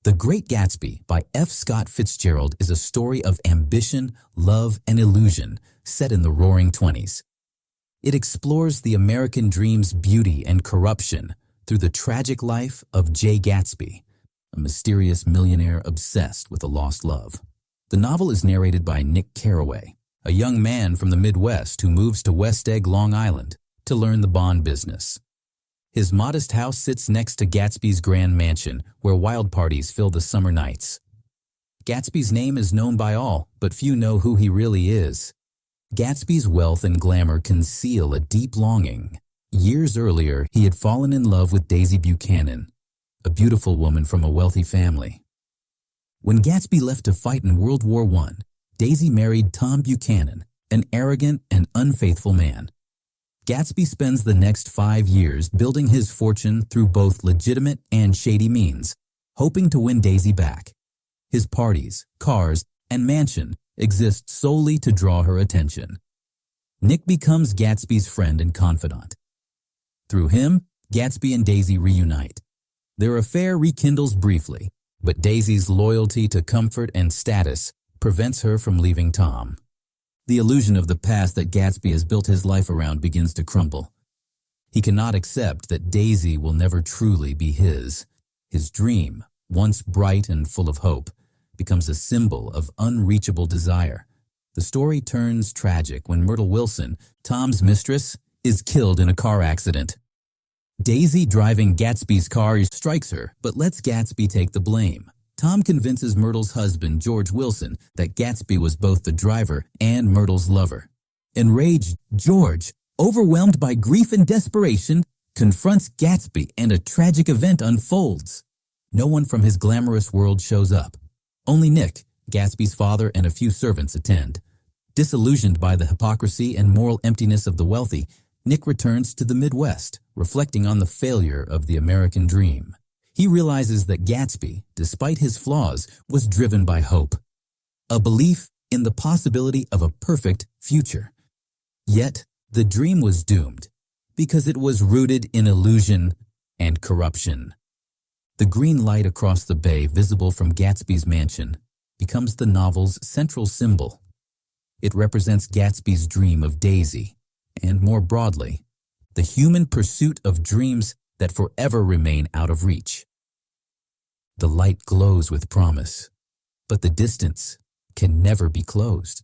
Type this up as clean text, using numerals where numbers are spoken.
The Great Gatsby by F. Scott Fitzgerald is a story of ambition, love, and illusion set in the Roaring Twenties. It explores the American dream's beauty and corruption through the tragic life of J. Gatsby, a mysterious millionaire obsessed with a lost love. The novel is narrated by Nick Carraway, a young man from the Midwest who moves to West Egg, Long Island, to learn the bond business. His modest house sits next to Gatsby's grand mansion, where wild parties fill the summer nights. Gatsby's name is known by all, but few know who he really is. Gatsby's wealth and glamour conceal a deep longing. Years earlier, he had fallen in love with Daisy Buchanan, a beautiful woman from a wealthy family. When Gatsby left to fight in World War I, Daisy married Tom Buchanan, an arrogant and unfaithful man. Gatsby spends the next 5 years building his fortune through both legitimate and shady means, hoping to win Daisy back. His parties, cars, and mansion exist solely to draw her attention. Nick becomes Gatsby's friend and confidant. Through him, Gatsby and Daisy reunite. Their affair rekindles briefly, but Daisy's loyalty to comfort and status prevents her from leaving Tom. The illusion of the past that Gatsby has built his life around begins to crumble. He cannot accept that Daisy will never truly be his. His dream, once bright and full of hope, becomes a symbol of unreachable desire. The story turns tragic when Myrtle Wilson, Tom's mistress, is killed in a car accident. Daisy, driving Gatsby's car, strikes her, but lets Gatsby take the blame. Tom convinces Myrtle's husband, George Wilson, that Gatsby was both the driver and Myrtle's lover. Enraged, George, overwhelmed by grief and desperation, confronts Gatsby and a tragic event unfolds. No one from his glamorous world shows up. Only Nick, Gatsby's father, and a few servants attend. Disillusioned by the hypocrisy and moral emptiness of the wealthy, Nick returns to the Midwest, reflecting on the failure of the American dream. He realizes that Gatsby, despite his flaws, was driven by hope, a belief in the possibility of a perfect future. Yet, the dream was doomed because it was rooted in illusion and corruption. The green light across the bay, visible from Gatsby's mansion, becomes the novel's central symbol. It represents Gatsby's dream of Daisy, and more broadly, the human pursuit of dreams that forever remain out of reach. The light glows with promise, but the distance can never be closed.